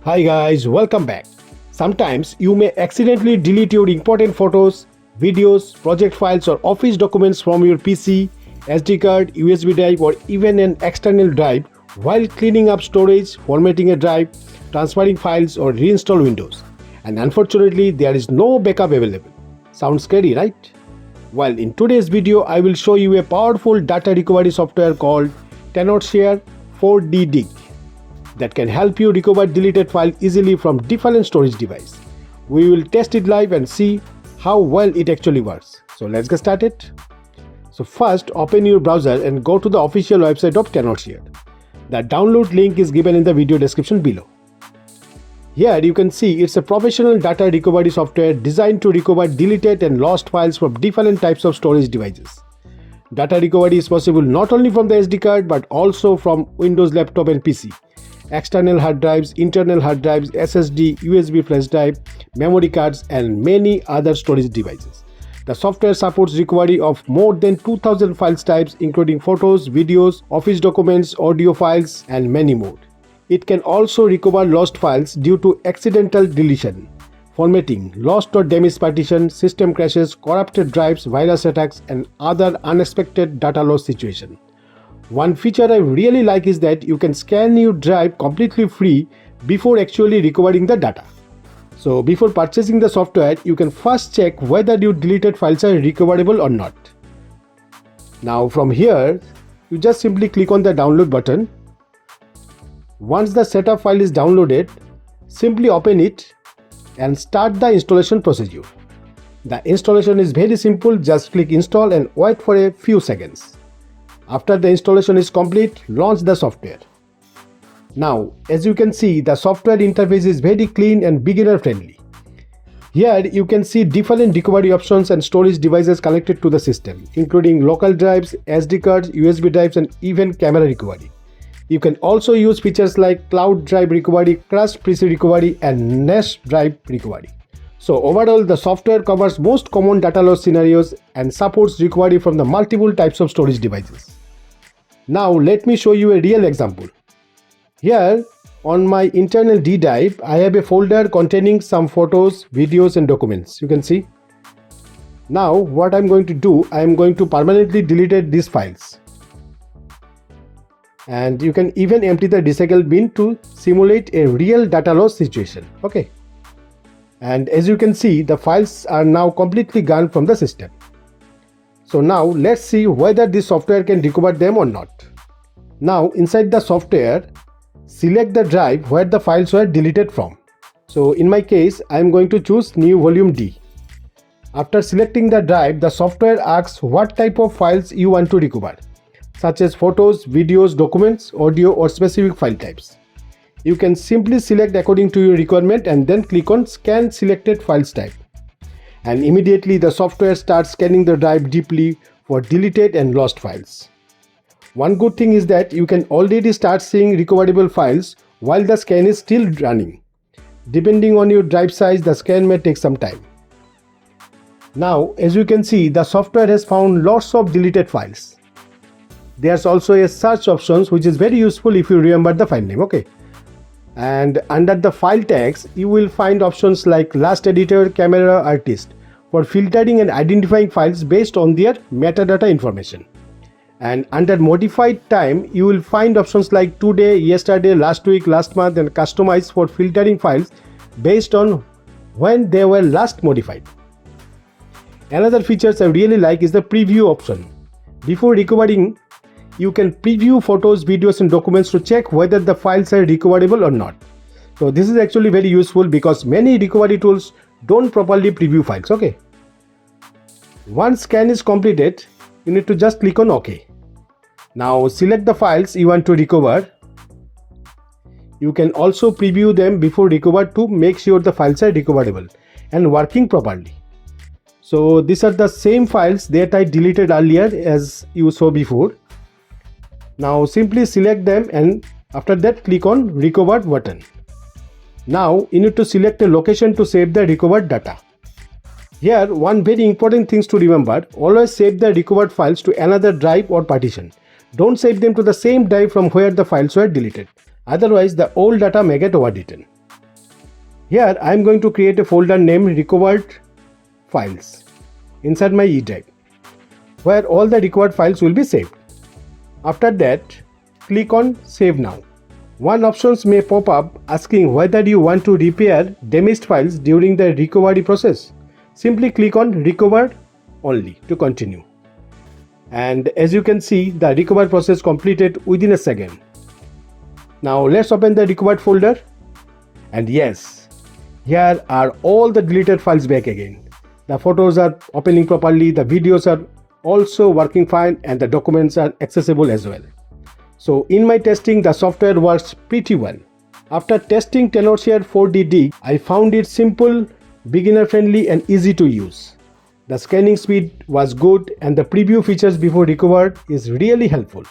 Hi guys, welcome back. Sometimes you may accidentally delete your important photos, videos, project files or office documents from your PC, SD card, USB drive or even an external drive while cleaning up storage, formatting a drive, transferring files or reinstall Windows. And unfortunately, there is no backup available. Sounds scary, right? Well, in today's video, I will show you a powerful data recovery software called Tenorshare 4D Dig that can help you recover deleted files easily from different storage devices. We will test it live and see how well it actually works. So let's get started. So first, open your browser and go to the official website of Tenorshare. The download link is given in the video description below. Here you can see it's a professional data recovery software designed to recover deleted and lost files from different types of storage devices. Data recovery is possible not only from the SD card but also from Windows laptop and PC, external hard drives, internal hard drives, SSD, USB flash drive, memory cards and many other storage devices. The software supports recovery of more than 2000 file types including photos, videos, office documents, audio files and many more. It can also recover lost files due to accidental deletion, formatting, lost or damaged partition, system crashes, corrupted drives, virus attacks and other unexpected data loss situations. One feature I really like is that you can scan your drive completely free before actually recovering the data. So before purchasing the software, you can first check whether your deleted files are recoverable or not. Now from here, you just simply click on the download button. Once the setup file is downloaded, simply open it and start the installation procedure. The installation is very simple, just click install and wait for a few seconds. After the installation is complete, launch the software. Now, as you can see, the software interface is very clean and beginner friendly. Here you can see different recovery options and storage devices connected to the system, including local drives, SD cards, USB drives and even camera recovery. You can also use features like cloud drive recovery, crushed PC recovery and NAS drive recovery. So overall, the software covers most common data loss scenarios and supports recovery from the multiple types of storage devices. Now let me show you a real example. Here on my internal D drive, I have a folder containing some photos, videos and documents. You can see. Now what I'm going to do, I am going to permanently delete these files. And you can even empty the recycle bin to simulate a real data loss situation. Okay. And as you can see, the files are now completely gone from the system. So now let's see whether this software can recover them or not. Now inside the software, select the drive where the files were deleted from. So in my case, I am going to choose new volume D. After selecting the drive, the software asks what type of files you want to recover, such as photos, videos, documents, audio or specific file types. You can simply select according to your requirement and then click on Scan Selected Files Type. And immediately the software starts scanning the drive deeply for deleted and lost files. One good thing is that you can already start seeing recoverable files while the scan is still running. Depending on your drive size, the scan may take some time. Now, as you can see, the software has found lots of deleted files. There's also a search option which is very useful if you remember the file name. Okay. And under the file tags, you will find options like last editor, camera, artist for filtering and identifying files based on their metadata information. And under modified time, you will find options like today, yesterday, last week, last month and customized for filtering files based on when they were last modified. Another feature I really like is the preview option. Before recovering, you can preview photos, videos and documents to check whether the files are recoverable or not. So this is actually very useful because many recovery tools don't properly preview files. Okay. Once scan is completed, you need to just click on OK. Now select the files you want to recover. You can also preview them before recover to make sure the files are recoverable and working properly. So these are the same files that I deleted earlier as you saw before. Now simply select them and after that click on Recovered button. Now you need to select a location to save the recovered data. Here one very important thing to remember, always save the recovered files to another drive or partition. Don't save them to the same drive from where the files were deleted. Otherwise the old data may get overwritten. Here I am going to create a folder named recovered files inside my E drive, where all the recovered files will be saved. After that, click on Save Now. One option may pop up asking whether you want to repair damaged files during the recovery process. Simply click on Recover Only to continue. And as you can see, the recovery process completed within a second. Now let's open the recovered folder. And yes, here are all the deleted files back again. The photos are opening properly, the videos are also working fine, and the documents are accessible as well. So in my testing, the software works pretty well. After testing Tenorshare 4DD, I found it simple, beginner friendly and easy to use. The scanning speed was good and the preview features before recovered is really helpful.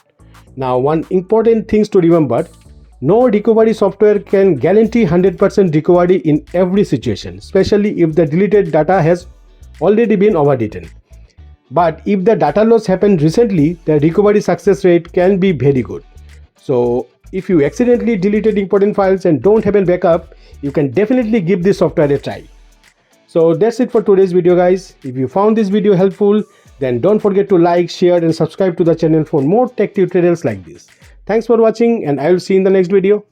Now one important thing to remember, no recovery software can guarantee 100% recovery in every situation, especially if the deleted data has already been overwritten. But if the data loss happened recently, the recovery success rate can be very good. So if you accidentally deleted important files and don't have a backup, you can definitely give this software a try. So that's it for today's video, guys. If you found this video helpful, then don't forget to like, share and subscribe to the channel for more tech tutorials like this. Thanks for watching and I will see you in the next video.